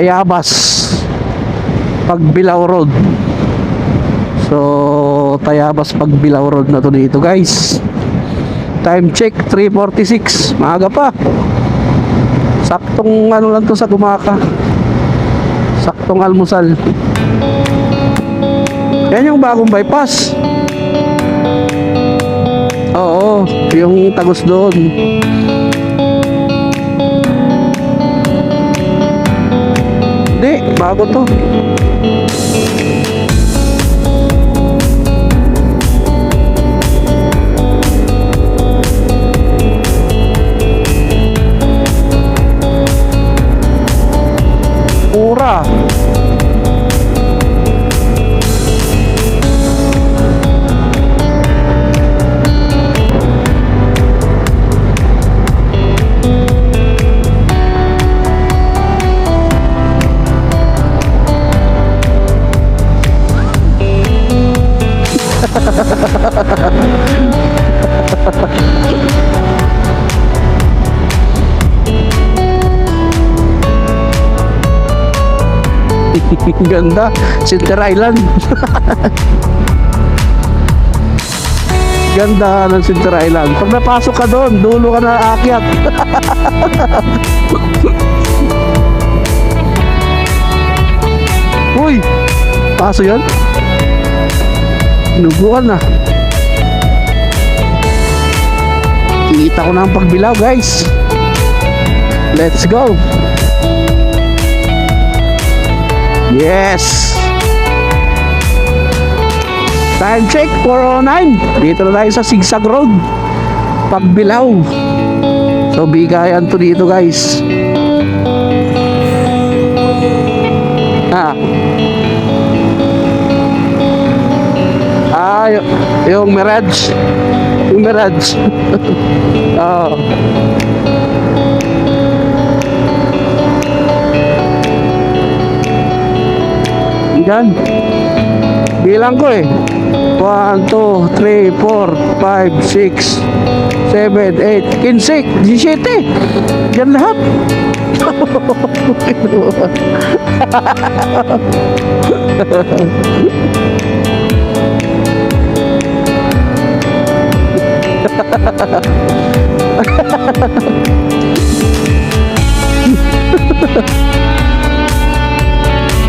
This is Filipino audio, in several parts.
Tayabas Pagbilao Road. So Tayabas Pagbilao Road na to dito guys. Time check 3:46, maaga pa. Saktong ano lang to sa Gumaka, saktong almusal. Yan yung bagong bypass. Oo, yung tagos doon. Hindi, bago to. Mura. Ganda, Center Island. Ganda ng Center Island. Pag napasok ka doon, dulo ka na aakyat. Uy, paso yan? Inuguan na. Kita ko na ang Pagbilao guys. Let's go. Yes. Time check 4:09. Dito na tayo sa Zigzag Road, Pagbilao. So bigayan to dito guys. Yung Mirage. Yung Mirage. Oh. Yan. Bilang ko eh. 1, 2, 3, 4, 5, 6, 7, 8, 15, 17. Yan lahat.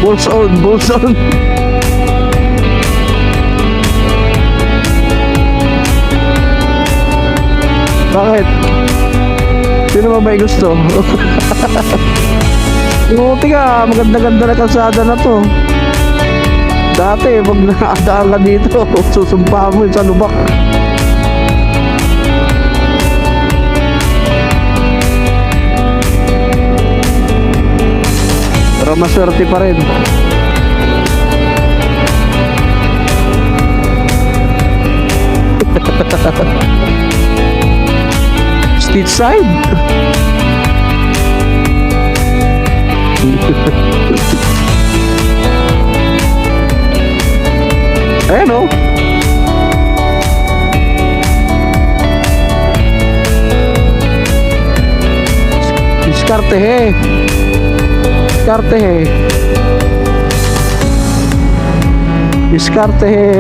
Balls on, balls on. Bakit? Sino ba may gusto? Buti ka, maganda-ganda na kalsada na to. Dati, pag nakadaan ka dito, susumpa mo sa lubak. Pero maswerte pa rin. Street side. Ayan o. Diskarte he. Diskarte he. Diskarte he.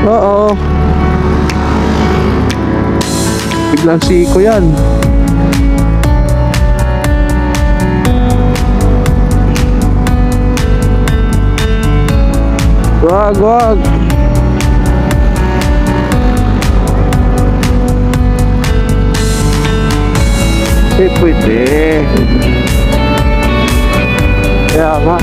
Oo. Biglang siko yan. Wag, wag. Pwede. Kaya nga.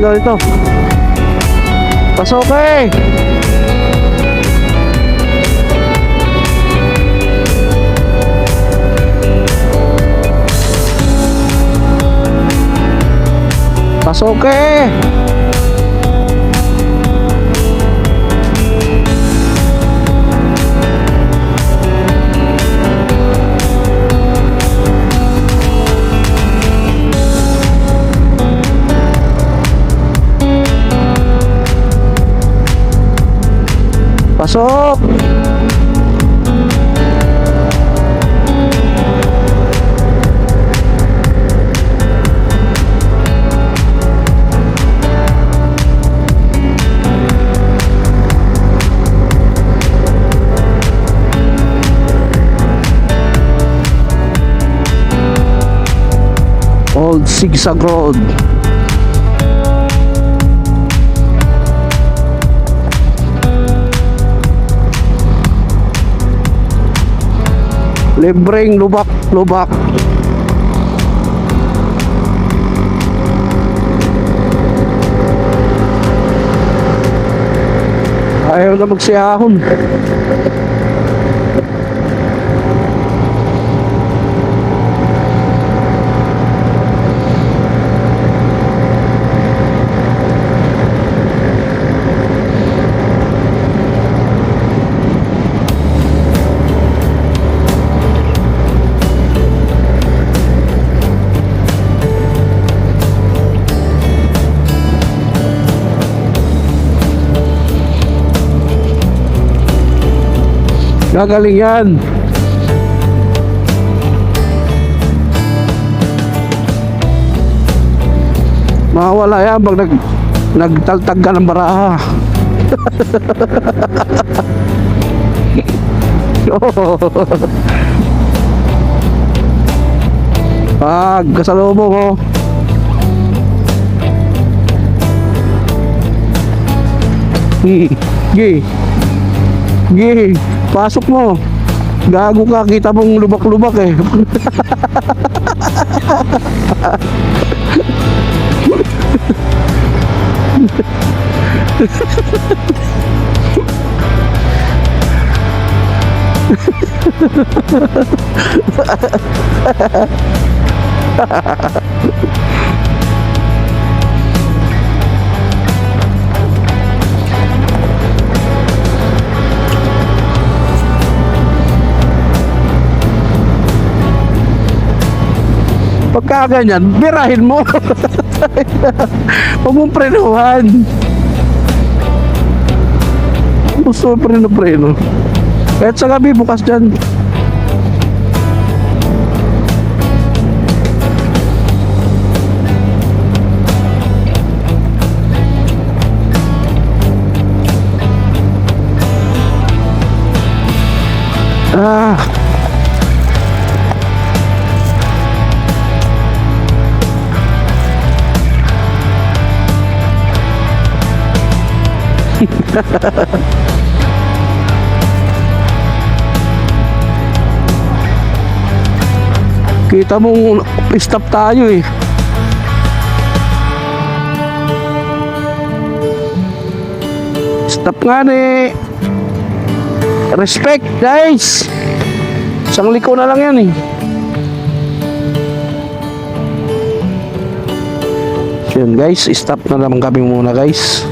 Ito. Pasok eh. Pasok eh. Pasok! Old Zigzag Road. Libreng lubak-lubak. Ayaw na magsiyahon. Gagaling yan. Mawala yan pag nagtaltag ka ng baraha. Pag kasalubong ko. Gi. Pasok mo. Gago ka, kita mong lubak-lubak eh. Pagka ganyan, birahin mo. Huwag mong prenuhan. Gusto mo preno. Kahit sa gabi, bukas dyan. Kita mong stop tayo eh. Stop nga ni. Respect guys. Isang liko na lang yan eh. So yun guys, stop na naman kami muna guys.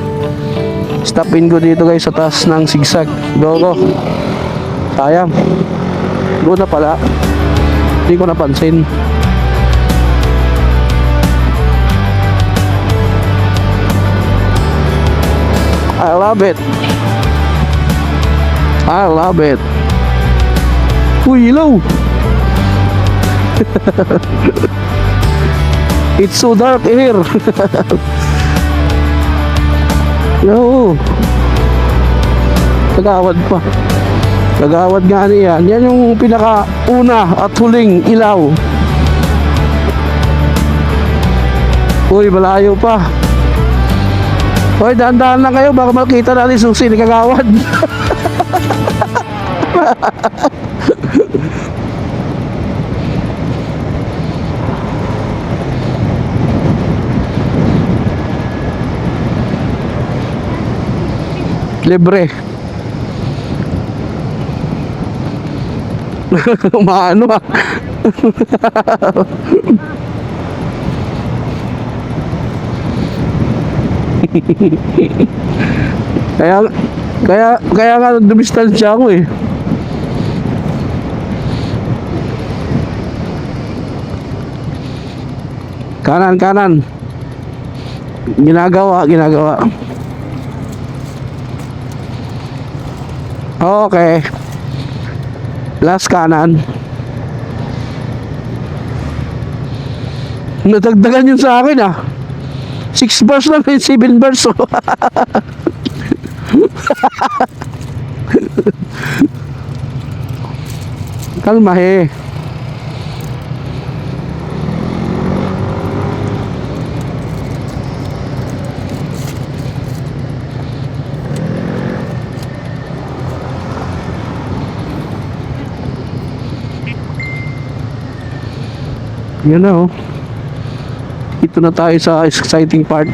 Stopin ko dito guys sa taas ng zigzag. Go. Sayang. Go na pala. Hindi ko napansin. I love it. Uy, ilaw. It's so dark here. No. Kagawad pa. Kagawad nga niyan. Yan yung pinaka-una at huling ilaw. Uy, malayo pa. Uy, dahan-dahan lang kayo. Baka makita natin susi ni Kagawad. Libre. Maano ah. kaya nga dumistansya ako eh. Kanan. Ginagawa. Okay. Last kanan. Nadagdagan yun sa akin ah. 6 bars lang, 7 bars. Oh. Kalma he. Yan na oh. Ito na tayo sa exciting part.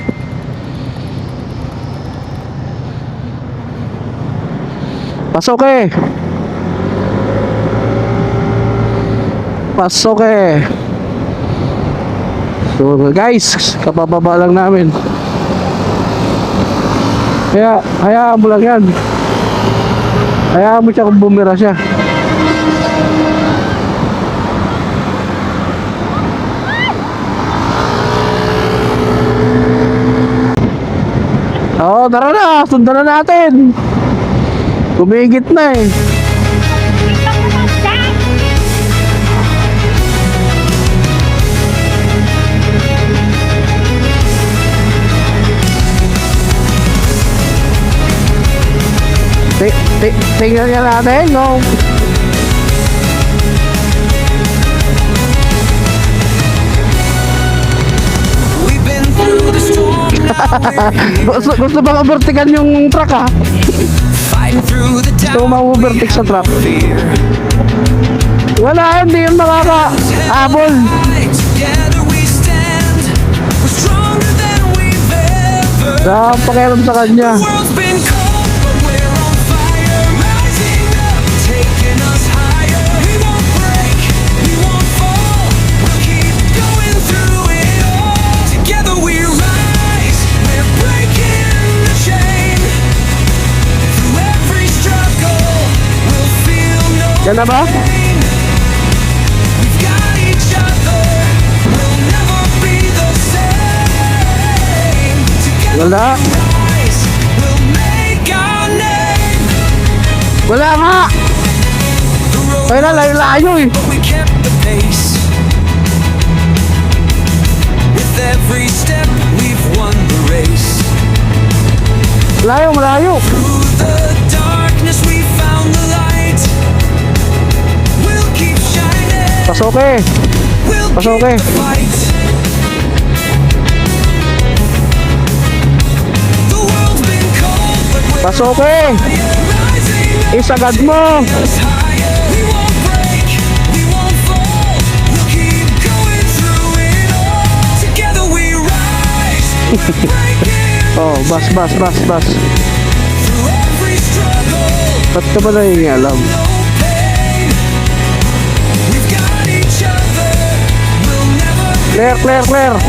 Pasok eh. Pasok eh. So guys, kapababa lang namin. Kaya, hayaan mo lang yan. Hayaan mo siya kung bumira siya. Oo, tara na. Sundan na natin. Kumigit na eh. Tingnan niya natin, no? We've been through the storm, Gusto bang overtaken yung truck ha? fighting through the Gusto mo doubt. ma-overtake sa truck? Fear. Wala, hindi yun makaka-abol. Together we stand. We're stronger than we've ever. Sa pakialam sa kanya. The world's been cold, but we're on fire. Rising up, taking us higher. We won't break, we won't fall. We'll keep going through it all. Together we rise. We're breaking the chain. Through every struggle, we'll feel no Yan na ba? pain. We've got each other. We'll never be the same. Together Wala. we rise. We'll make our name. Wala nga. The road Kaya na, layo-layo eh. but we kept the pace. With every step, we've won the race. Malayo, malayo. Through the darkness, we found the light. We'll keep shining. Pasok eh. We'll Pasok keep eh. the fight. The world's been cold, but we're Pasok eh. rising up. Isagad mo. Us higher. We won't break, we won't fall. We'll keep going through it all. Together we rise. We're breaking Oh, bas. through every struggle. Ba't ka ba nangingialam? No pain. We've got each other. We'll never Clear. end.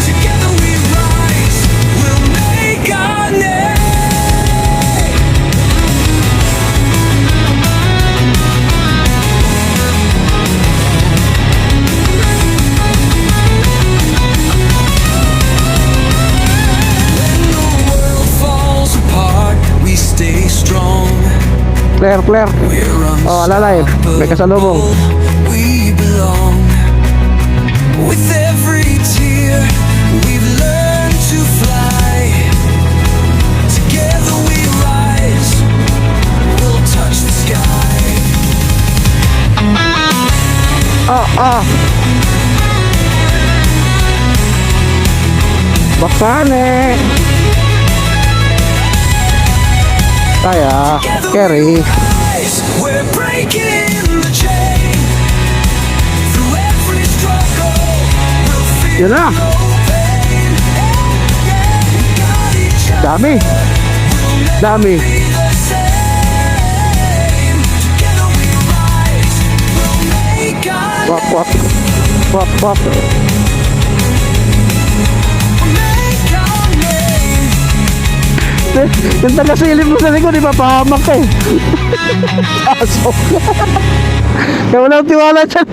Together we rise. We'll make our name. When the world falls apart, we stay strong. Clear. We're Oh, alalay. May kasalubong. We belong. With every tear, we've learned to fly. Together we rise. We'll touch the sky. Ah. Bakane. Kaya, carry. Rise. We're breaking the chain. Through every struggle, we'll feel Yun na. no pain. We got each other. Dami. Dami. Be the same. Together we rise. We'll make our Wap. make our name. Yung taga-silip mo sa likod, di ba pahamak ka eh. Pasok. Kaya walang tiwala dyan.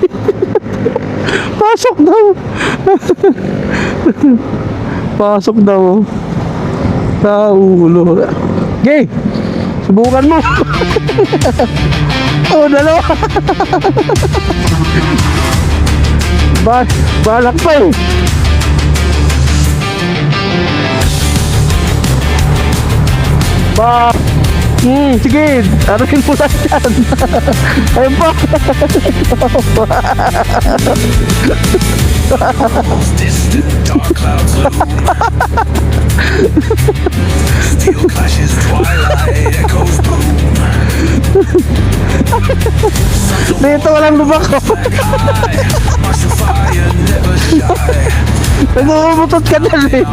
Pasok daw. Pasok daw. Sa ulo. Okay. Subukan mo. Oh, dalawa. Balak pa eh. Sige, aruin mo lang dyan. Ayun pa. Distant dark clouds loom. Steel clashes, twilight echoes boom. Dito walang lubak ko. March to fire, never shy. Nagumutot ka na eh.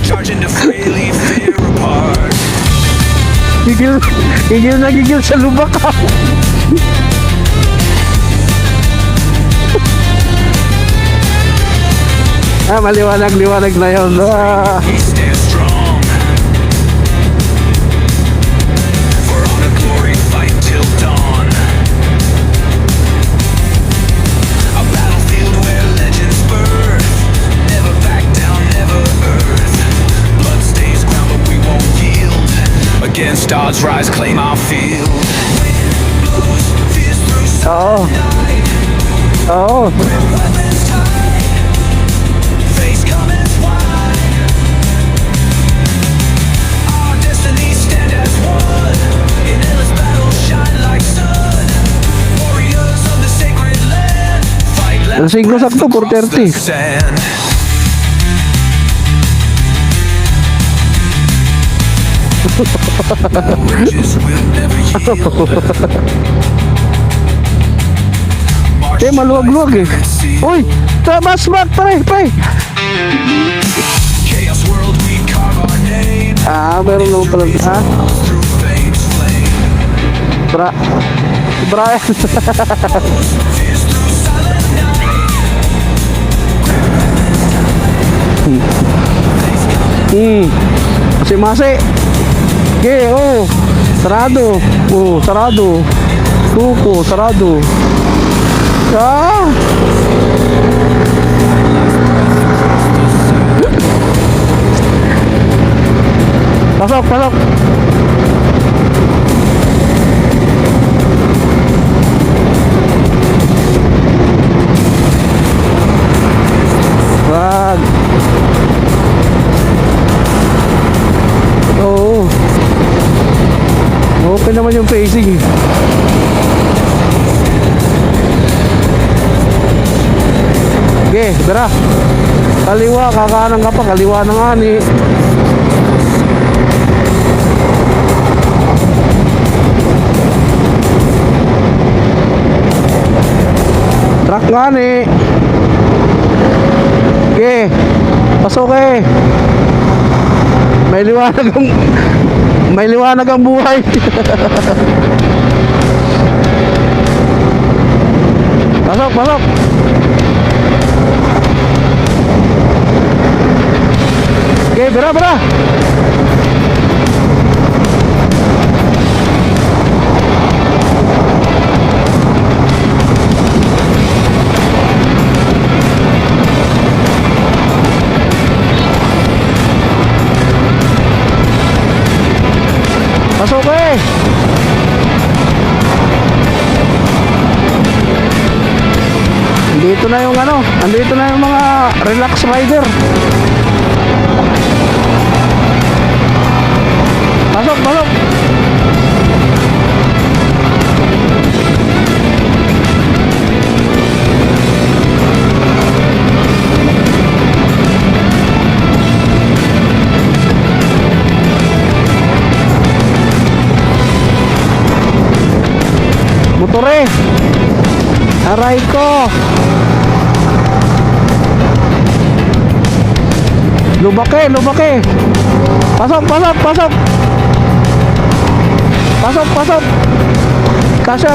Charging to freely fear apart. Gigil sa lubak ka. Maliwanag na yun. We stand strong. For on a glory fight till dawn. A battlefield where legends birth. Never back down, never earth. Blood stains ground, but we won't yield. Against odds, rise, claim our field. Wind blows, fierce through Oo. sunlight. Oo. Weapons tied, face cometh wide. Our destinies stand as one. In endless battle, shine like sun. Warriors of the sacred land. Fight left, Lasing ko sakto, across the 4:30. sand. Witches will never yield. March Maluwag-luwag eh. Uy! Mas pre! Chaos world, we carve our name. Meron naman pala. Through fate's flame. Brian. Fierce through silent night. Masi. Okay, sarado. Sarado. Tuko, sarado. Pasok. Wag. Oo. Okay naman yung pacing eh. Okay, tara. Kaliwa, kakanan ka pa, kaliwa na nga ni. Truck nga ni. Okay, pasok eh. May liwanag ang buhay. Pasok. Okay, bera. Pasok eh. Andito na yung mga relax rider. Pasok. Motore. Aray ko. Lubake. Pasok. Kasya.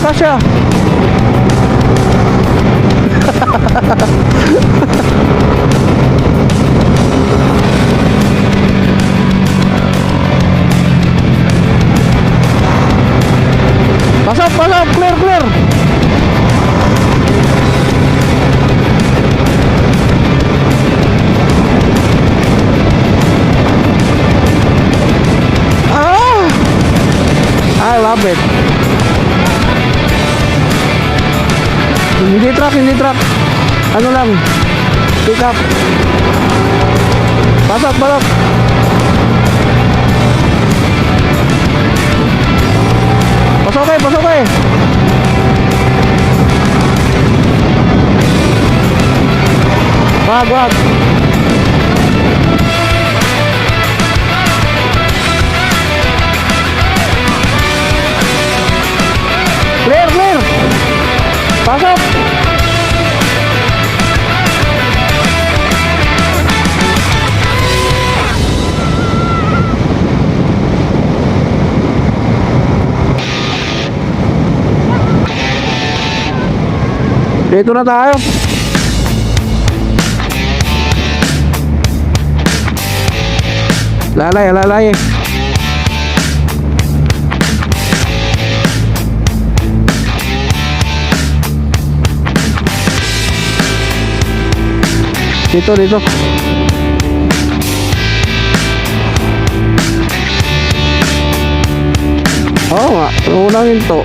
Pasok, clear. tayo mapit. Hindi truck, hindi truck. Ano lang, pick up. Pasok, pasok. Pasok eh, pasok eh. Wag, wag. Clear, clear. Pasok. Dito na tayo. Lalay, lalay. Dito, dito. Oo nga, unang hinto.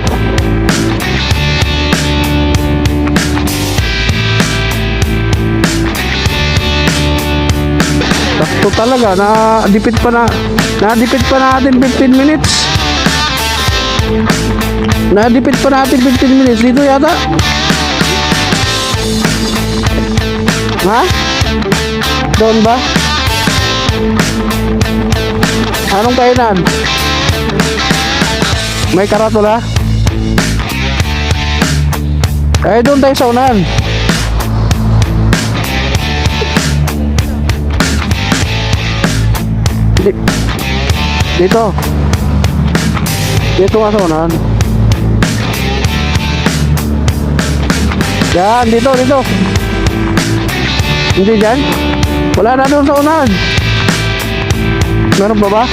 Sakto talaga, nadipit pa natin 15 minutes. Nadipit pa natin 15 minutes dito yata. Ha? Doon ba? Anong kainan? May karatula? Eh, doon tayo sa unahan. Dito. Dito nga sa unahan. Yan, dito, dito. Hindi dyan? Wala na doon sa unahan. Meron ba ba?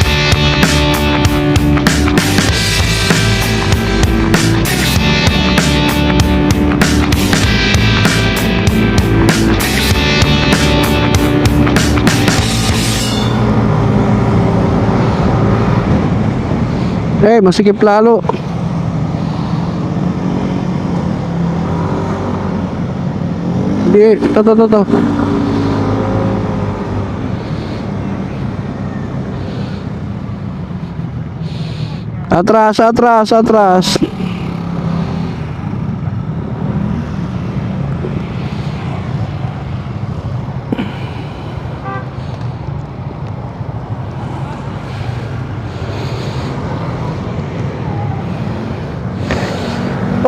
Eh, masikip lalo. Hindi, to. Atras, atras, atras.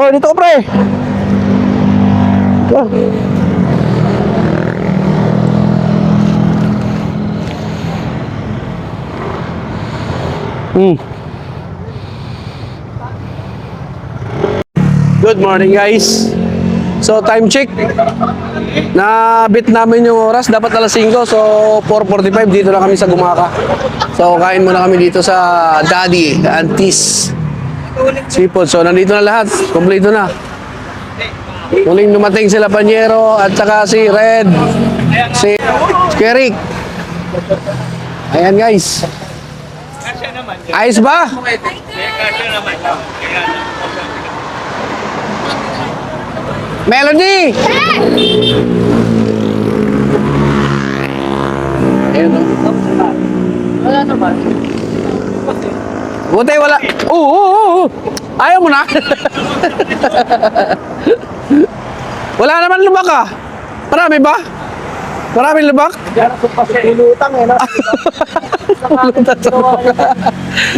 Oh, dito ko pre. Oh. Good morning guys. So time check. Na-bit namin yung oras, dapat alas 5. So 4:45 dito na kami sa Gumaka. So kain muna kami dito sa Daddy Antis Seafood. So nandito na lahat, kompleto na. Muling dumating sila Panyero at saka si Red, si Kerik. Ayan guys. Ayos ba? Melody! Ayun o. Wala naman. Buti wala. Oo. Ayaw mo na. Wala naman lubak ah. Marami ba? Maraming lubak? Lumulutang eh, no?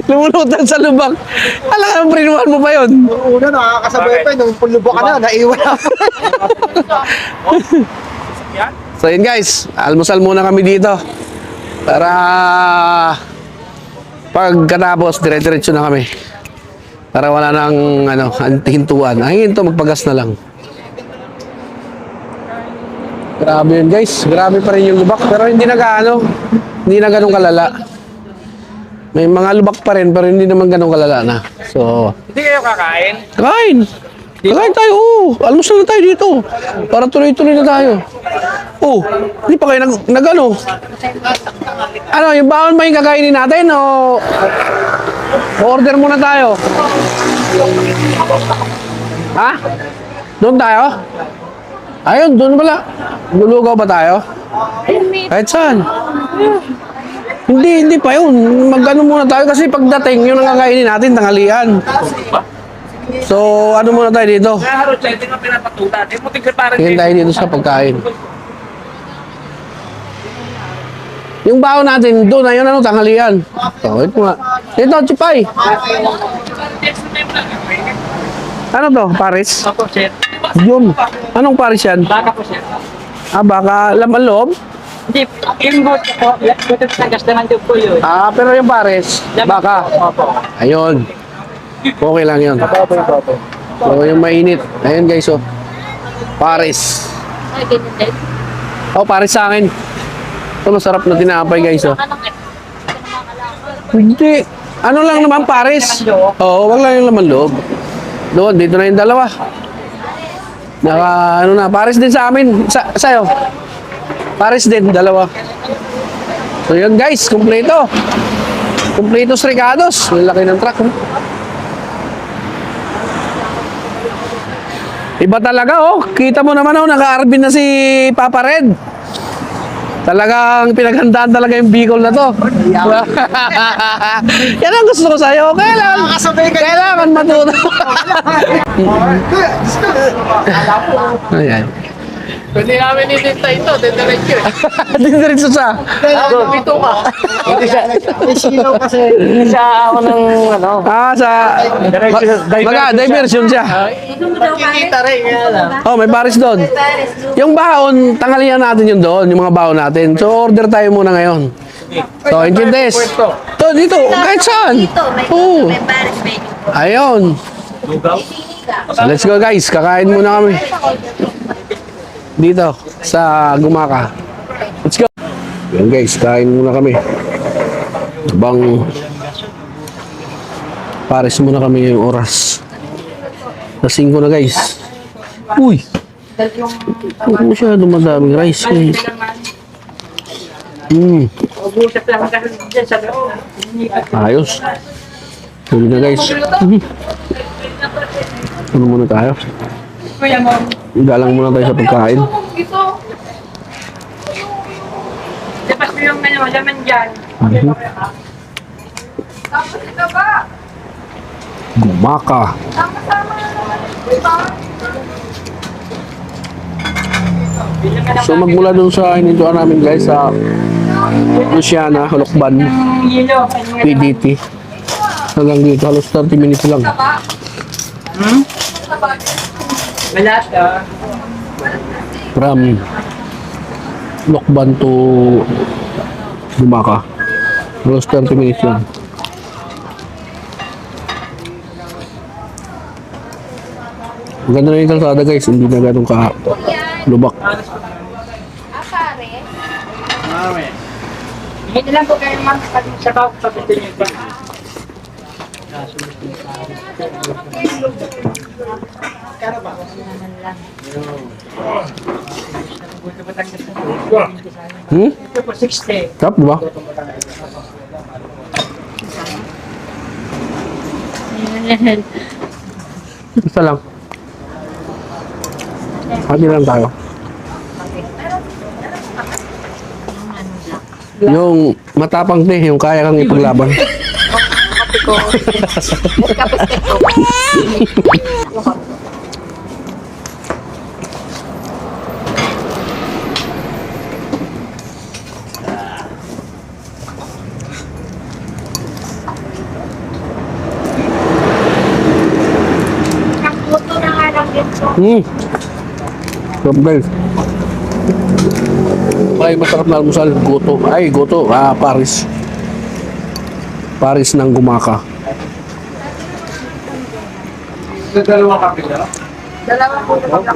Lumulutan sa lubak. Alam mo, prinuhan mo ba yun? Nung una, nakakasabay pa, nung pulubok ka na, naiwan ako. So yun guys, almusal muna kami dito. Para pagkatapos, dire-diretso na kami. Para wala nang hintuan. Ang hinto, magpagas na lang. Grabe yun guys, grabe pa rin yung lubak. Pero hindi na hindi na ganun kalala. May mga lubak pa rin, pero hindi naman ganun kalala na. So, Hindi kayo kakain? Kain! Kakain tayo, oo. Almusal na tayo dito. Para tuloy-tuloy na tayo. Oh, hindi pa kayo nag-ano? Ano, yung baon ba yung kakainin natin o Order muna tayo. Ha? Doon tayo? Ayun, doon pala. Lulugaw ba tayo? Kahit saan? Hindi pa yun. Mag-ano muna tayo kasi pagdating, yung nakakainin natin, tanghalian. So, ano muna tayo dito? Tingin tayo dito sa pagkain. Yung baon natin, doon na yun, ano, tanghalian. So, ito nga. Ito, Chipay. Ano to, Paris? Opo, sir. Yun. Anong Paris yan? Baka po, sir. Ah, baka laman loob? Hindi, yung goat po, goat sa gas naman din po yun. Ah, pero yung Paris, baka. Opo. Ayun. Okay lang yun. Opo, opo. So, yung mainit. Ayun guys, oh. Paris. Ay, ganyan din. Oh, Paris sa akin. Ito, masarap na tinapay guys, oh. Hindi. Ano lang naman, Paris. Oo, wag lang yung laman loob. Doon, dito na yung dalawa. Ano na, Paris din sa amin. Sa'yo. Paris din, dalawa. So yun guys, kumpleto. Kumpletos Ricados. Ang laki ng truck. Oh. Iba talaga oh. Kita mo naman oh, naka-arbin na si Papa Red. Talagang pinaghandaan talaga yung Bicol na to. Yan ang gusto ko sa'yo. Kailangan matuto. Ayan. Pwede namin itintay ito, diretso eh. Diretso sa. Pito ka. May silaw kasi. Isa ako ng ano. Sa diversion siya. Magkikita rin, kaya lang. Oh, may Paris doon. Yung baon, tanghalian natin yun doon, yung mga baon natin. So, order tayo muna ngayon. So, intindes. To, dito, kahit saan. Dito, may Oo. may Paris, may Ayun. So, let's go guys, kakain muna kami. Dito, sa Gumaka. Let's go. Yan guys, kain muna kami. Habang Paris muna kami yung oras. Sa 5 na guys. Uy! Huwag masyado madaming rice guys. Ubusap lang kasi dyan sa loob. Ayos. Huli na guys. Ano muna tayo? Kuya mo. Galang muna tayo sa pagkain. Dapat mo yung ano, laman dyan. Gumaka. So magmula dun sa inintuan namin guys sa Luciana, Halokban, Yung yelo. PDT. Hanggang dito, halos 30 minutes lang. Wala to. From Lokban to Gumaka. Halos 30 minutes lang. Ang ganda na yung kalsada guys, hindi na ganun ka lubak. Hindi lang po kayo ma'am pag sa bawat pagdating nyo. Ito po 60. Sarap, di ba? Isa lang. Hati lang tayo. Yung matapang te, yung kaya kang ipaglaban. Buto na nga lang dito. Sarap guys. Ay, masarap na almusal. Goto. Ay, goto. Paris. Paris ng Gumaka. Dalawang kapila. Dalawang buto lang.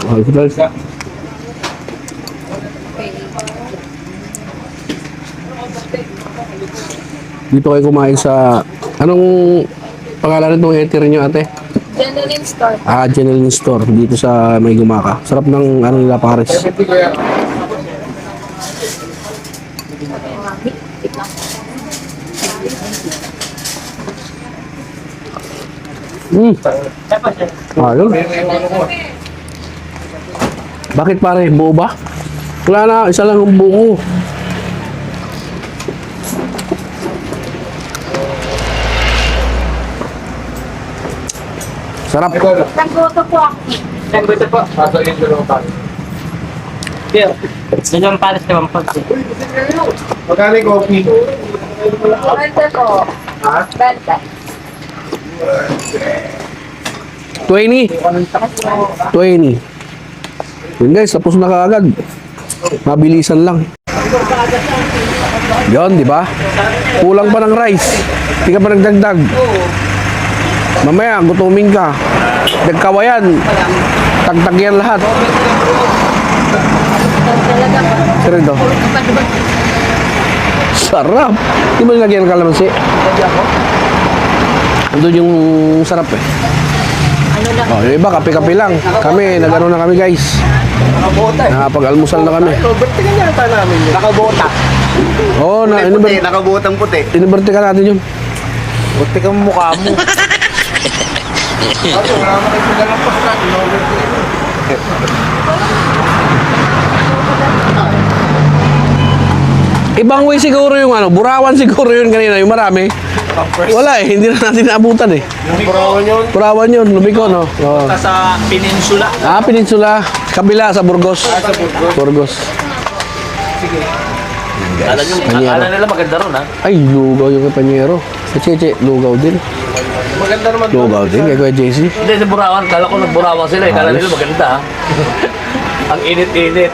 Ayos guys. Dito kayo kumain sa... Anong pangalan nitong eatery nyo ate? Genuine store. Genuine Store dito sa May Gumaka. Sarap ng ano nila Paris. Ayun. Bakit pare? Buo ba? Wala na, isa lang ang buo. Sarap. Nagboto po ako. Nagbuto po. Sasayin ko lang tayo. Deal. Dalawang pares na pag. Magkano yung coffee? Benta po. Ha? Benta. 20. 20. Yun guys, tapos na kaagad. Mabilisan lang. Yun, di ba? Kulang pa ng rice. Hindi ka pa nagdagdag. Mamaya, gutumin ka. Nagkawayan. Tagtag yan lahat. Sarado. Sarap. Di mo nilagyan ng kalamansi? Andun yung sarap eh. Oh, yung iba, kape-kape lang. Kami, nag-ano na kami guys. Nakapag-almusal na kami. Robert, tingnan niya pa namin yun. Nakabota. Oo, na, Puti, nakabotang puti. iniberte ka natin yun. Puti kang mukha mo. Ibang way siguro yung ano, Burawan siguro yun kanina, yung marami. Wala eh, hindi na natin naabutan eh. Burawan yun, Lumiko no? Oo. Sa peninsula. Peninsula, kabila sa Burgos. Burgos. Akala nila maganda ron ha. Ay, lugaw yung kay Panyero. Sa Cheche, lugaw din. Maganda naman. Lugaw din, kay Kuya JC. Hindi, sa Burawan. Kala ko nagburawan sila eh. Kala nila maganda ha. Ang init-init.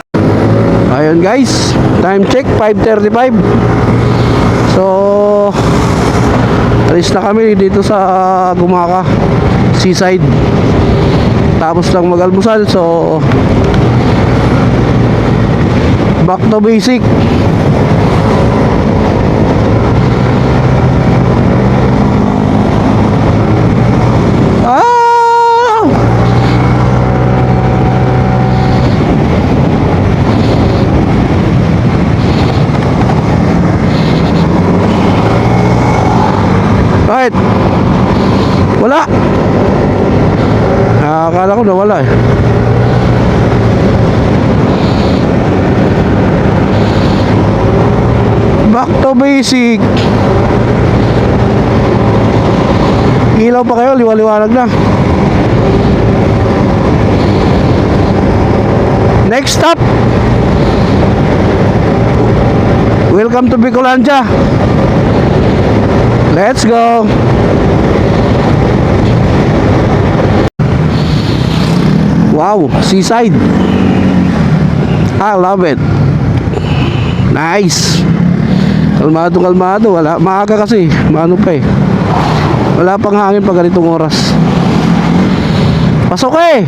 Ayun guys, time check 5:35. So alis na kami dito sa Gumaka Seaside. Tapos lang mag-almusal, so back to basic. Bakit? Wala. Akala ko nawala eh. Back to basic. Ilaw pa kayo, liwaliwanag na. Next stop. Welcome to Bicolandia. Let's go. Wow, seaside. I love it. Nice. Kalmado, kalmado. Wala, maaga kasi. Maano pa eh. Wala pang hangin pag ganitong oras. Pasok eh.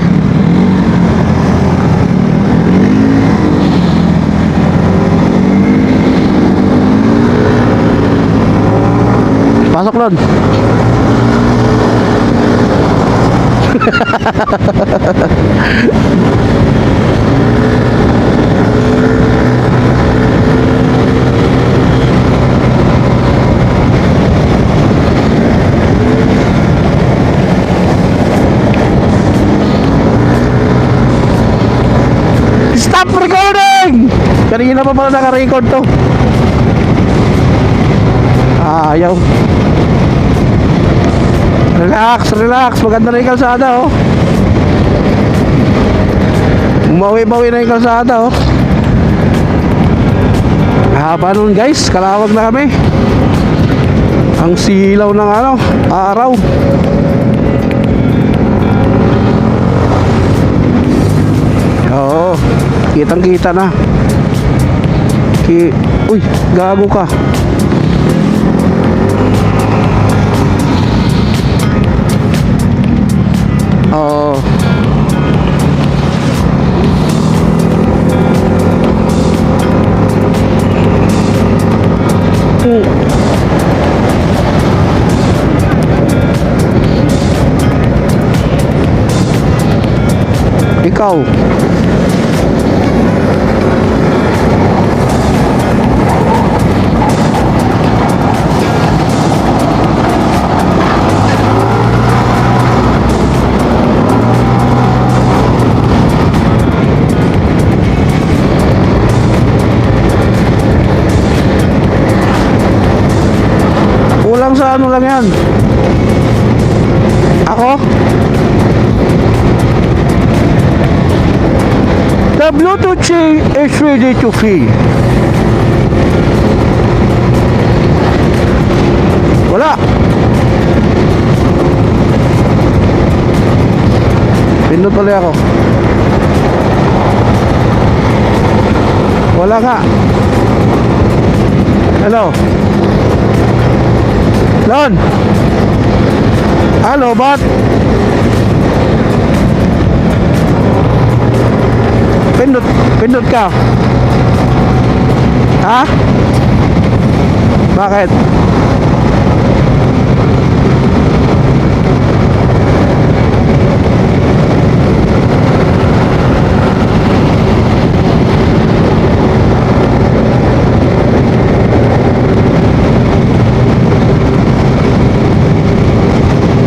Pasok nun. Stop recording! Kanina pa pala naka-record to. Ayaw. Relax, relax. Maganda na yung kalsada, oh. Umawi-bawi na yung kalsada, oh. Haba nun, guys. Kalawag na kami. Ang silaw ng ano, araw. Oo. Kitang-kita na. Uy, gago ka. Oo. Ikaw. Parang sa ano lang yan. Ako? The Bluetooth chain is ready to free. Wala. Pindot ulit ako. Wala nga. Hello. Lon. Hello, bot. Pindot ka. Ha? Bakit?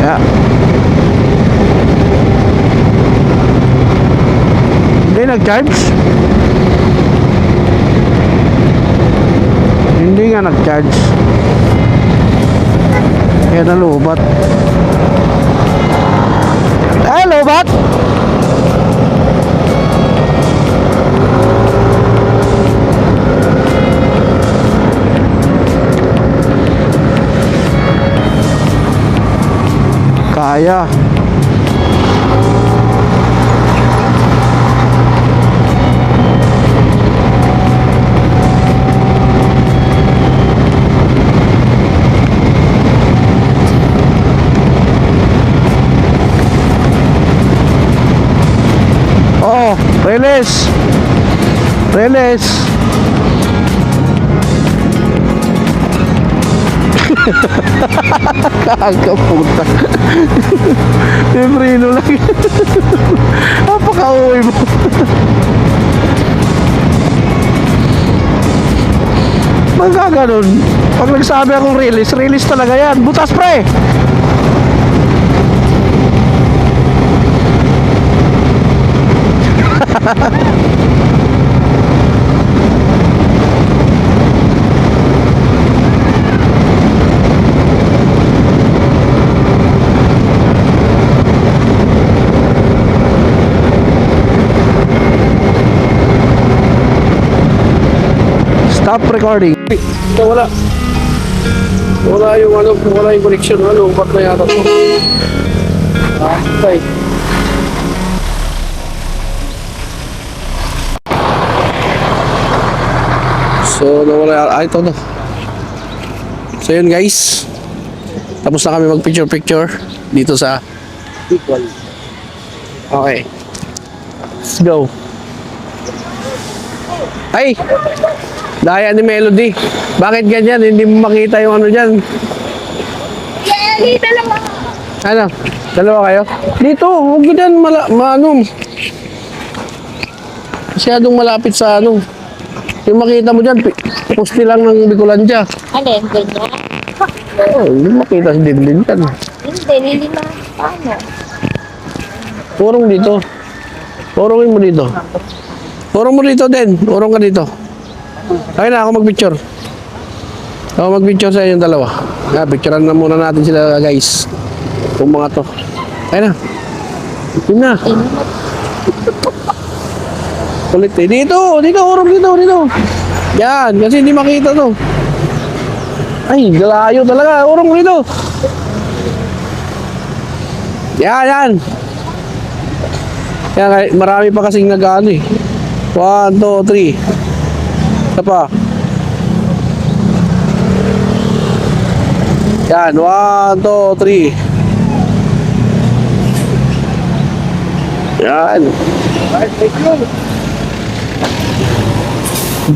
Yeah. Hindi nag-charge? Hindi nga nag-charge. Kaya nalubat. Ay, lubat! Kaya. Oh, release. Release. Kakaputa. Librino lang. Napaka-uwi mo. Magkaganon. Pag nagsabi akong release, release talaga yan. Butas pre. Stop recording. Wala. Wala yung ano, wala yung connection. Ano, ba't na yata to? Okay. So, nawala. Ito na. So, yun guys. Tapos na kami mag-picture-picture dito sa Bicol. Okay. Let's go. Ay! Daya ni Melody. Bakit ganyan? Hindi mo makita yung ano dyan. Dito lang ako. Ano? Dalawa kayo? Dito, huwag dyan. Masyadong malapit sa ano. Yung makita mo dyan, poste lang ng Bicolandia. Alin, ganyan? Oh, hindi makita si Dindin dyan. Hindi na. Paano? Urong dito. Urongin mo dito. Urong mo dito din. Urong ka dito. Ayun na, ako mag-picture. Ako mag-picture sa inyong dalawa. Picturean na muna natin sila guys. Itong mga to. Ayun na. Yun na. Kulit eh. Dito, urong dito. Yan, kasi hindi makita to. Ay, galayo talaga. Urong dito. Yan. Yan, marami pa kasing nag-ano eh. 1, 2, 3. Isa pa. Yan, 1, 2, 3. Yan.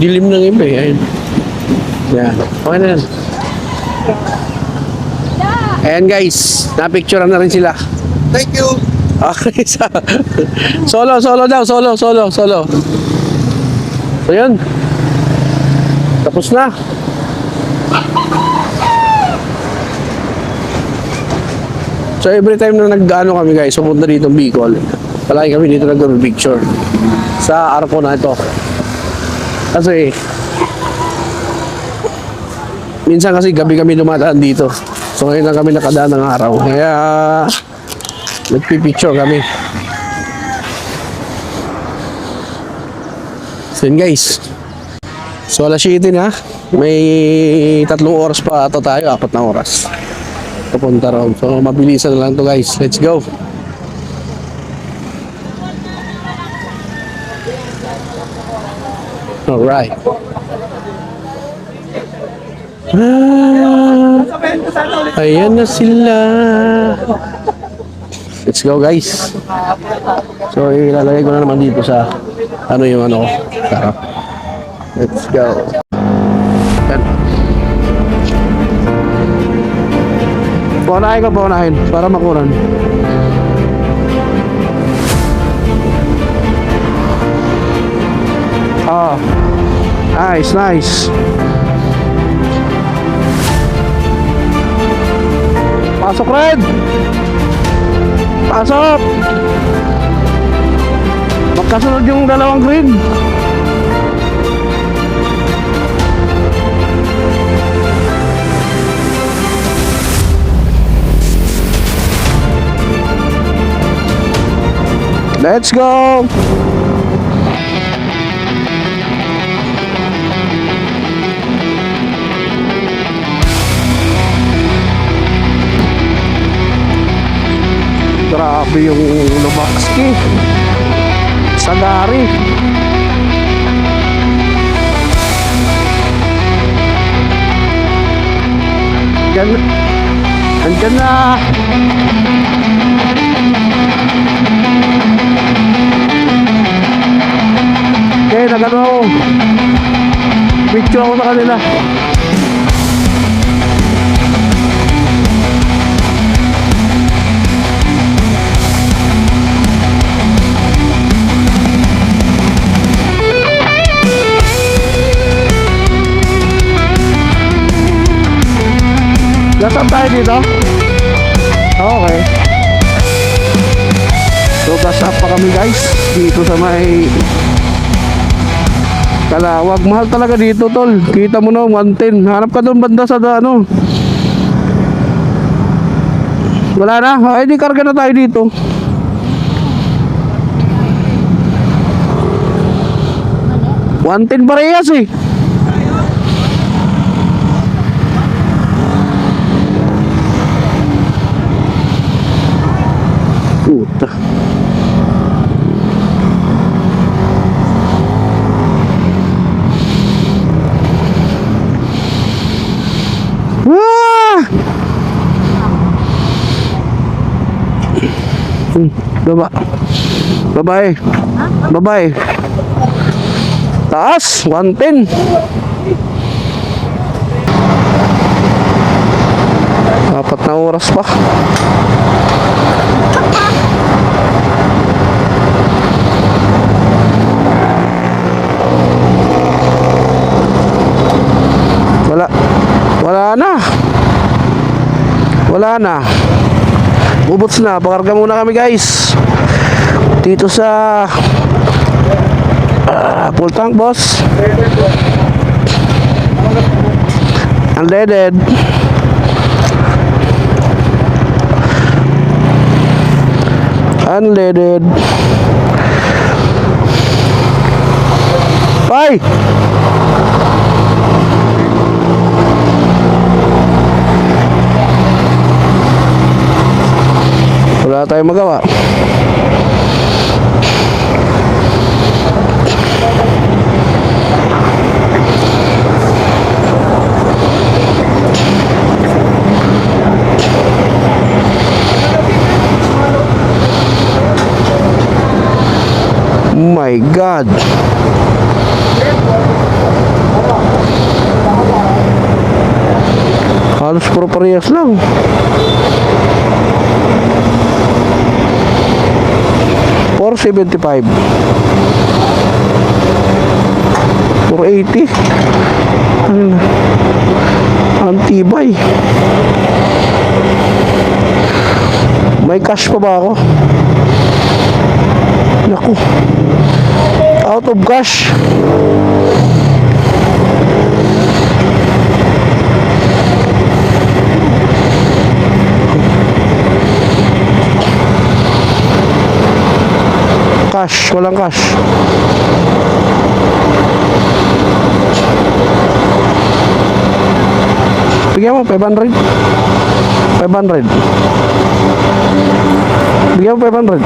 Dilim ng iba eh. Ayun. Yan. Okay na yan. Ayan guys. Napicturean na rin sila. Thank you. Okay. Solo daw. Solo. So yun. Tapos na. So every time na nag-ano kami guys, pumunta dito Bicol, palagi kami dito nag-picture sa arko na ito. Kasi minsan kasi gabi kami dumadaan dito. So ngayon lang kami nakadaan ng araw. Kaya nagpipicture kami. So yun guys. So alas 7 na. May 3 oras pa ata tayo. 4 na oras. Papunta ron. So mabilisan na lang to guys. Let's go. Alright. Ayan na sila. Let's go guys. So ilalagay ko na naman dito sa ano yung ano sarap. Let's go. Yan. Paunahin para makunan. Oh. Nice. Pasok Red! Pasok! Magkasunod yung dalawang green. Let's go! Grabe yung Lumaxki. Sagari. Andyan na. Okay, nagano ako. Picture ako sa kanila. Nasaan tayo dito? Okay. So gas up pa kami guys. Dito sa may Kalawag. Mahal talaga dito tol. Kita mo na 110. Hanap ka doon banda sa ano. Wala na. Ay di karga na tayo dito. $110 parehas eh. Puta. Ah! Baba. Babae. Babae. Taas, 110. Apat na oras pa. Wala na. Ubots na. Pakarga muna kami guys. Dito sa full tank boss. Unleaded. Unleaded. Bye. Wala tayong magawa. Oh my God. Halos puro parehas lang. $475. $480. Ano na? Antibay. May cash pa ba ako? Naku. Out of cash. walang cash. Bigyan mo 500. 500. Bigyan mo 500.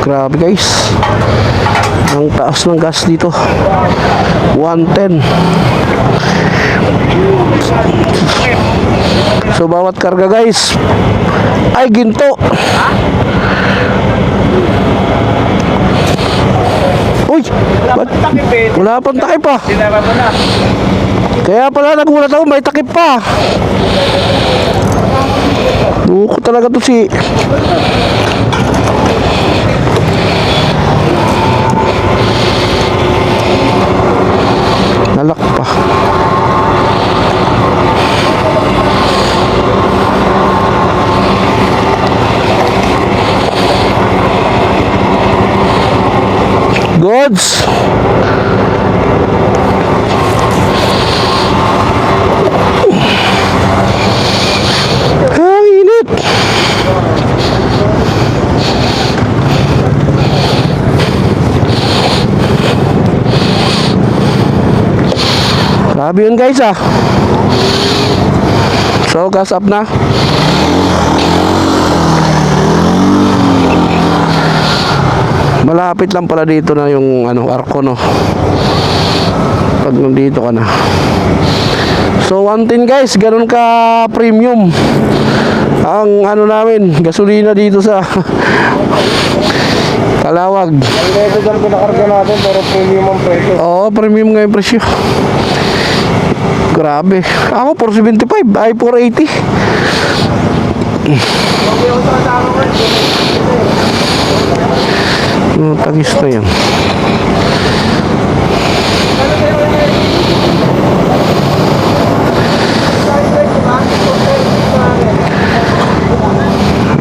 Grabe guys. Ang taas ng gas dito. 110. So bawat karga guys ay ginto. Uy, wala pang takip pa. Sinara mo na. Kaya pala nagulat ako, may takip pa. Duko talaga to si nalak pa. Goods. Ang init. Grabe yun guys ah. So gas up na. Malapit lang pala dito na yung arko no. Pag nandito ka na. So 110 guys, ganun ka premium ang namin, gasolina dito sa Kalawag. Ang level dyan pinakarga natin, pero premium ang presyo. Oo, premium nga yung presyo. Grabe. Ako 475, ay 480. Tagis na yan.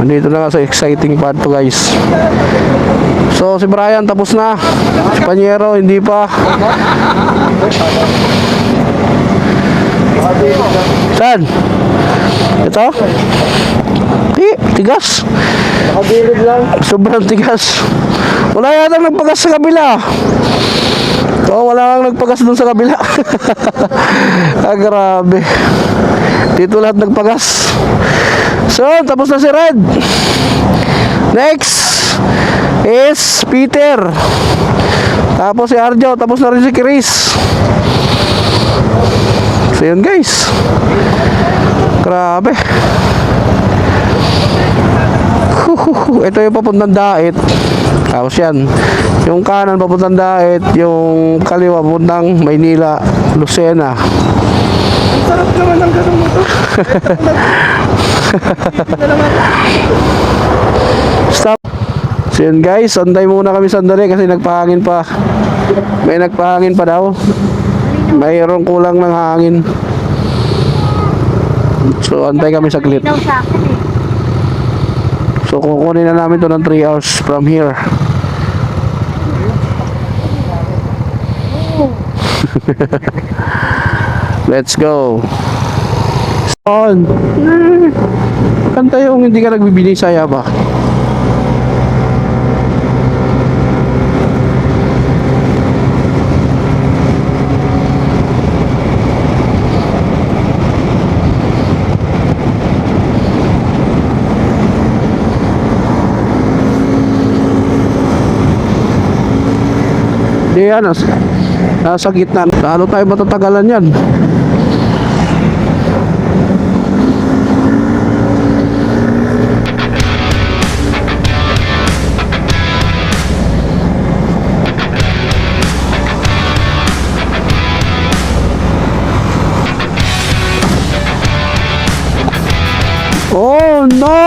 Dito na nga sa exciting part to guys. So si Brian tapos na. Si Panyero hindi pa. Saan? Ito? Tigas. Nakagilid lang. Sobrang tigas. Wala yata nagpagas sa kabila. Oo, wala kang nagpagas dun sa kabila. Grabe. Dito lahat nagpagas. So, tapos na si Red. Next is Peter. Tapos si Arjo. Tapos na rin si Chris. So, yun guys. Grabe. Ito yung papuntang Dait. Tapos yan. Yung kanan papuntang Dait. Yung kaliwa papuntang Maynila, Lucena. Ang sarap naman ng ganun mo to. Stop. So yun guys, antay muna kami sandali kasi nagpahangin pa. May nagpahangin pa daw. Mayroong kulang ng hangin. So antay kami saglit. Daw sa akin eh. So kukunin na namin to ng 3 hours from here. Let's go. On. Kanta yung hindi ka nagbibili saya ba? Di yan, nasa gitna. Lalo tayo matatagalan yan. Oh no!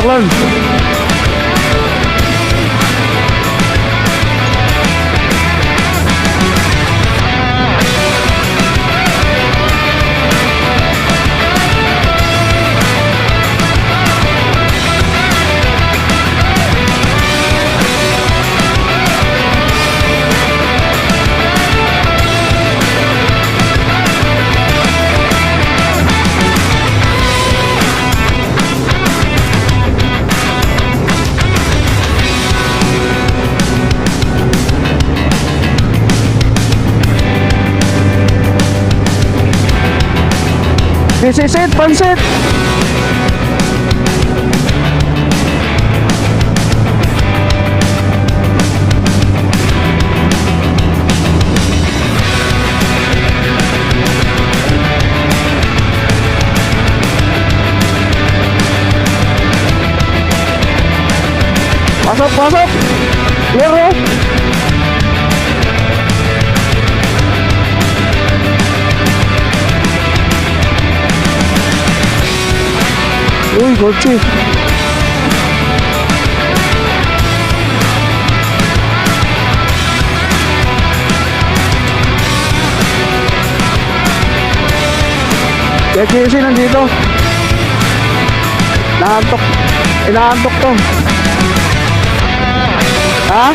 lang. Sisit, pansit. Pasok, pasok. Lero. Uy, kotse. Kaya kasi nandito. Naantok. Inaantok to. Ha?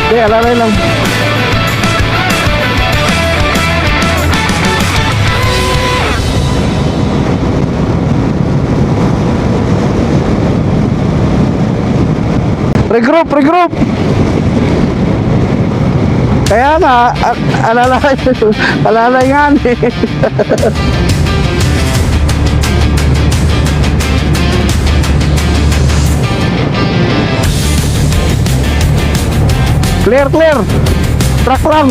Hindi, alalay lang. Regroup, regroup. Kaya nga, alalay, alalay nga eh. Clear, clear. Truck lang.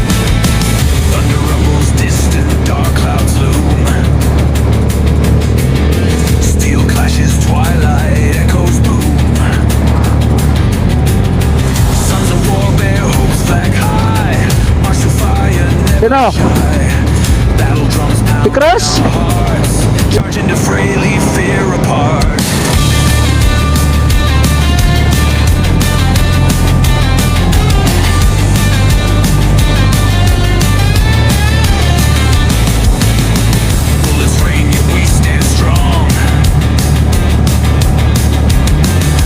Thunder rumbles distant, dark clouds loom. Steel clashes, twilight echoes boom. Sons of war bear hopes flag high. Martial fire Sino? never shy. Battle drums pound Si Chris? our hearts. Charging to fray, leave fear apart. Bullets rain, yet we stand strong.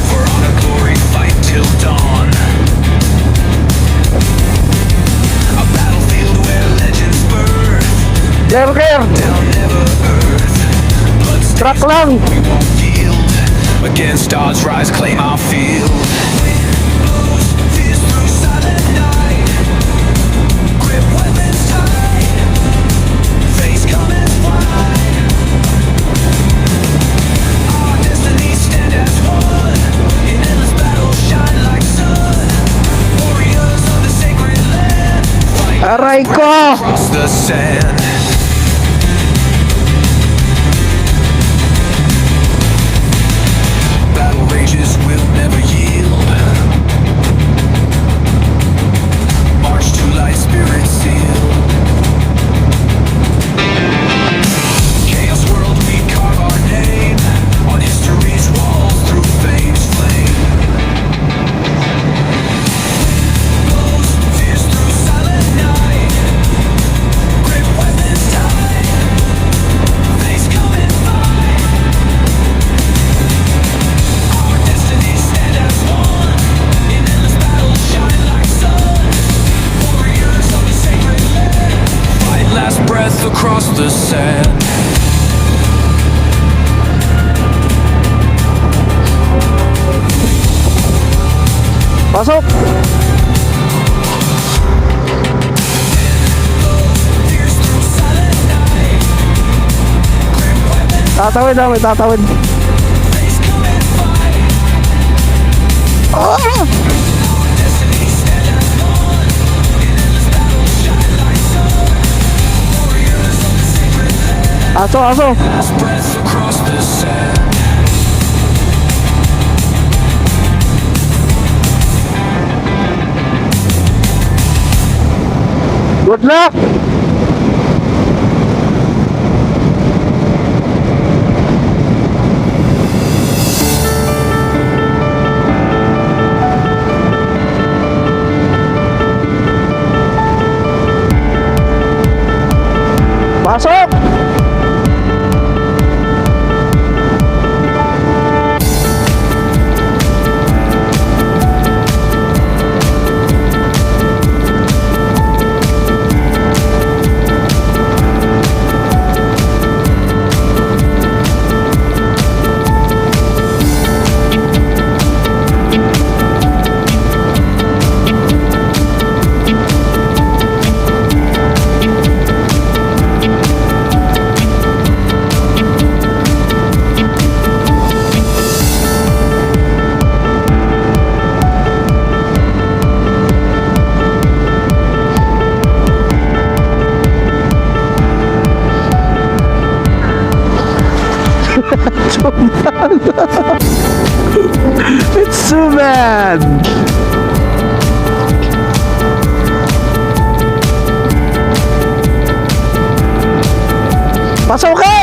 For honor, glory, fight till dawn. A battlefield where legends birth. Clear, clear. Down never earth. Bloodstains Truck lang. we won't yield. Against odds, rise, claim our field. Wind blows, fierce through silent night. Grip weapons tight. Face coming wide. Our destinies stand as one. In endless battle, shine like sun. Warriors of the sacred land. Fight Aray ko. across the sand. Battle rages will never yield. March to light, spirit seal. Chaos world, we carve our name on history's walls through fame's flame. Blows, fierce through silent night. Grip weapons tight. Face coming fight. Our destinies stand as one. In endless battle, shine like sun. Warriors of the sacred land. Fight last breath across the sand. Pasok. Fierce through silent night. Grip weapons, Tatawid daw, may tatawid. face coming fight. Ah! Destinies stand as one. In endless battle, shine like sun. Warriors of the sacred land. Aso, aso. Last breath across Good luck! Pasok! It's too bad. Pasok ka!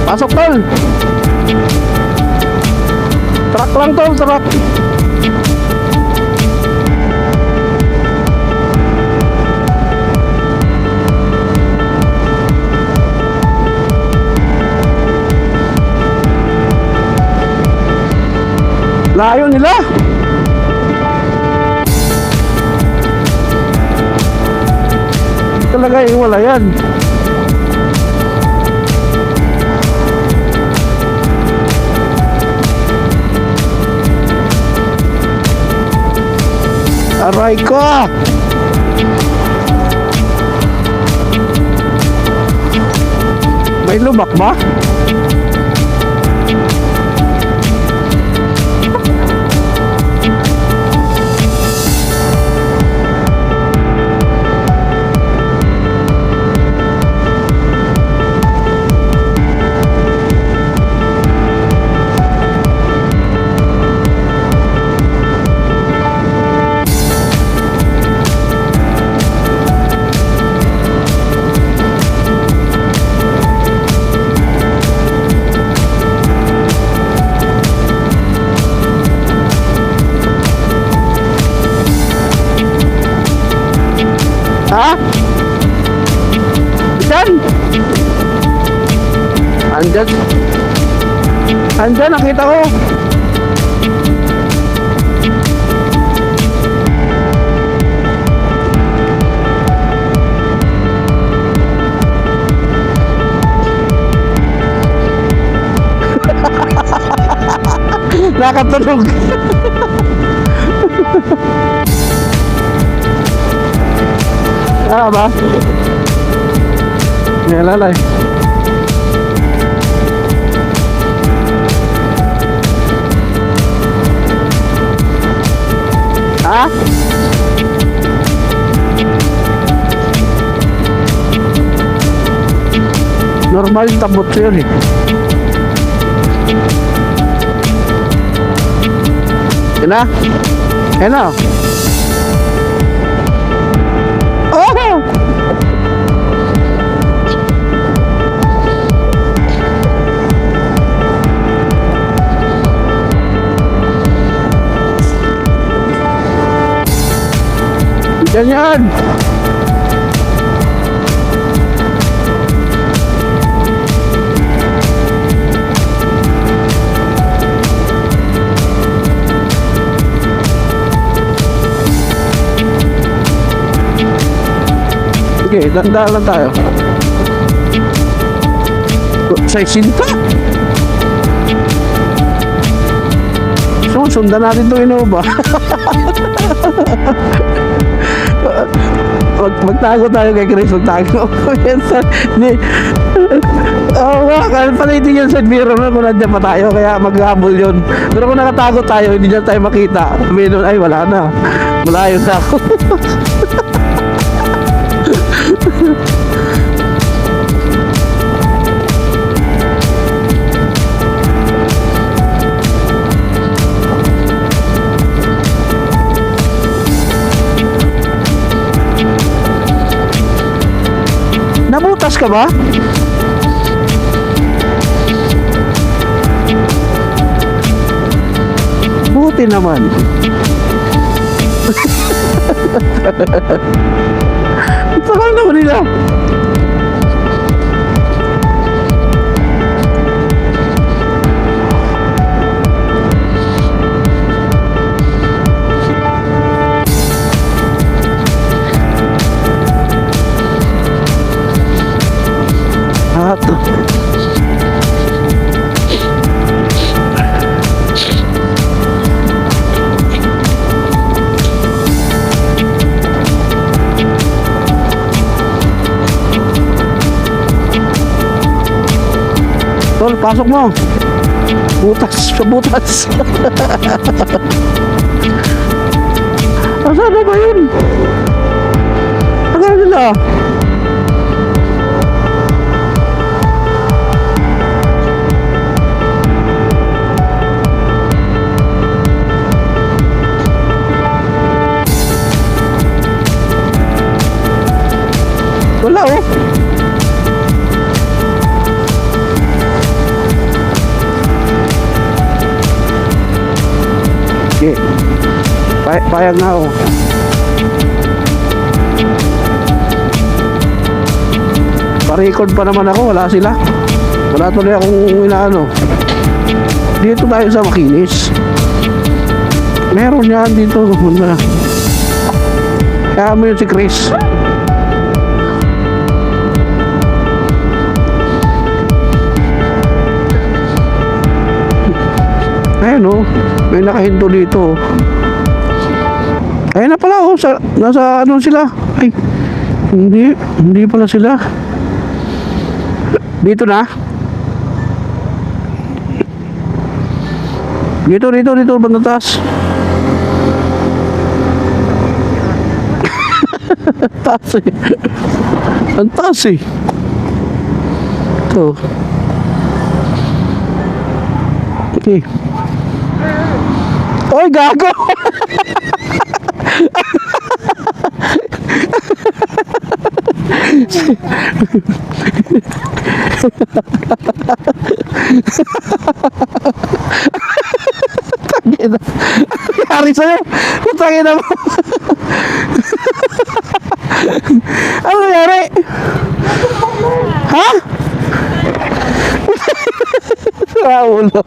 Pasok tol. Truck lang tol, truck. Layo nila. Talaga yung wala yan. Aray ko. May lubak ba? Ha? Diyan? Andyan? Andyan, nakita ko. Nakatunog. Ba? Nilalay. Ha? Normal yung tabot yun eh. Yan na? Yan na. Oh! Ganyan! Sige, dandaan lang tayo. Sa isinta? Sundan natin itong Innova. Magtago tayo kay Chris, magtago. Yan sa... Oo nga, kahit pala hindi yan sa mirror na kung nandiyan pa tayo, kaya maghabol yun. Pero kung nakatago tayo, hindi dyan tayo makita. Sabihin nun, ay wala na. Malayo na ako. Butas ka ba? Buti naman. Ang tagal naman nila. Tol, pasok mo. Butas, sa butas. Asan na ba yun? Tagal nila. Wala oh. Okay. Payag na ako. Pa-record pa naman ako, wala sila. Wala tuloy akong inaano. Dito tayo sa Makinis. Meron yan dito. Kaya mo yun si Chris. Ayun oh, may nakahinto dito. Ayun na pala oh, nasa ano sila? Ay, hindi pala sila. Dito na. Dito, bandang taas. Taas eh. Ang taas eh. Ito. Okay. Oy, gago! Tangina. Nangyari sa'yo? Tangina mo. Ano nangyari? Ha? Raulo.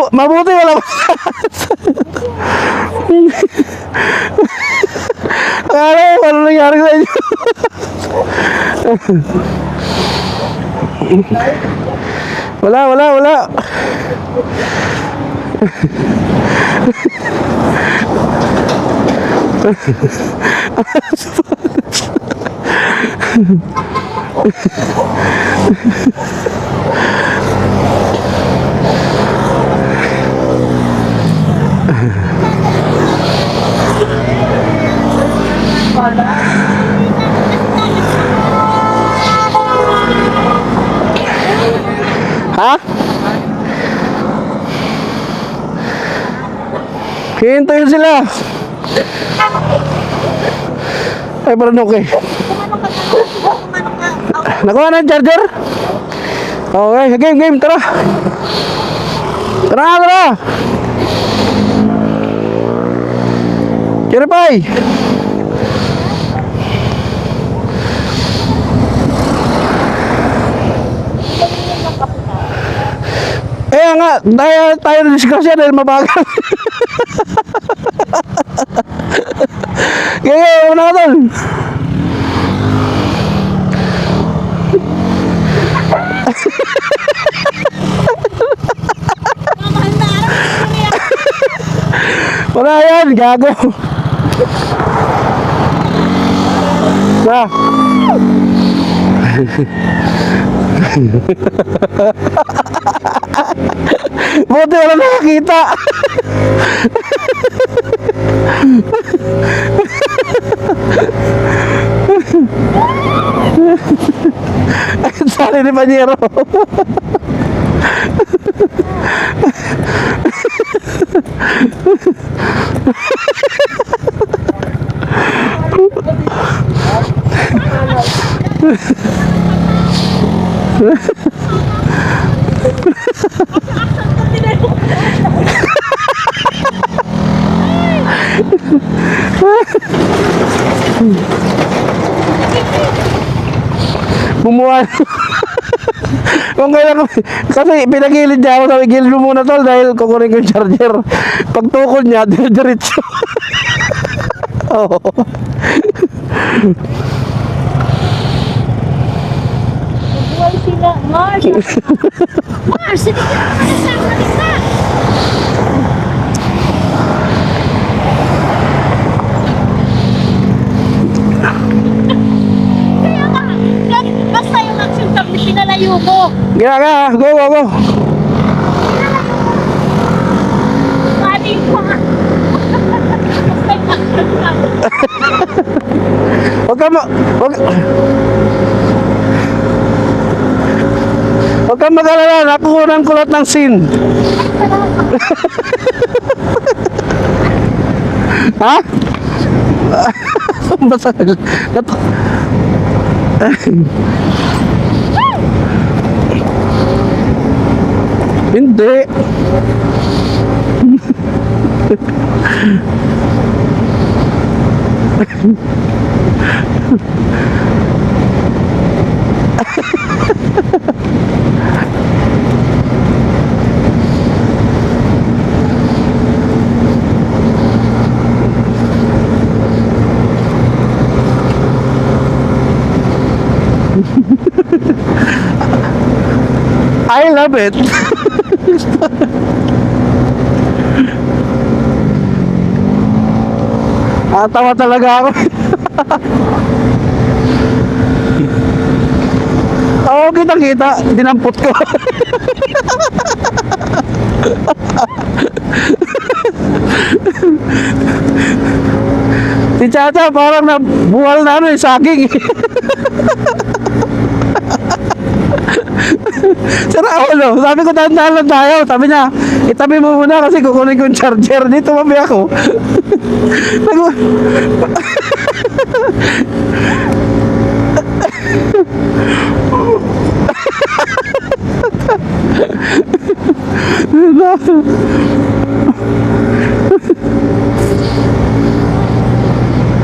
Mabuti wala ba? Ano nangyari sa inyo? Wala. Ha? Hintayin sila. Ay, parang okay. Nakuha na yung charger? Okay, game, tara. Tara. Kiripay. Eh nga, tayo na disgrasya dahil mabagal. Kaya, una ka tol. Wala yan, gago. Na. Buti wala nakakita. Sali ni Panyero. Bumuha. Kung kailan kasi pinagilid niya ako, sabi gilid mo muna tol dahil kukunin ko yung charger. Pagtukol niya, diretso. Oo. Buhay sila. Mars! Mars! Hindi ka nakasama isa! Kaya nga, basta yung action cam, pinalayo mo. Gaya, go, go, go. Paano yung mga... Basta yung action cam. Huwag ka Huwag kang mag-alala, nakuha ng kulot ng scene. Ha? Basta Hindi. I love it. Tawa talaga ako. Oo, kitang-kita. Dinampot ko. Si Chacha parang nabuhal na ano saging. Sira ulo. Sabi ko dahan-dahan lang tayo. Sabi niya, itabi mo muna kasi kukunin ko yung charger. Dito mabi ako.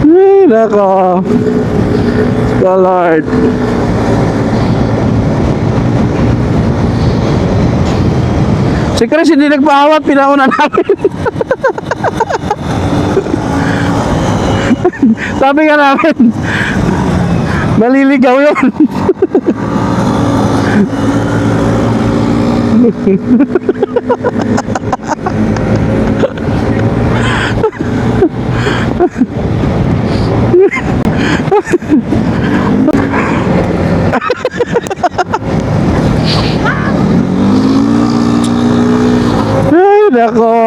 Ay, nako. Lord. Si Chris hindi nagpaawat, pinauna namin. Sabi nga namin, maliligaw yun. Ay, nako.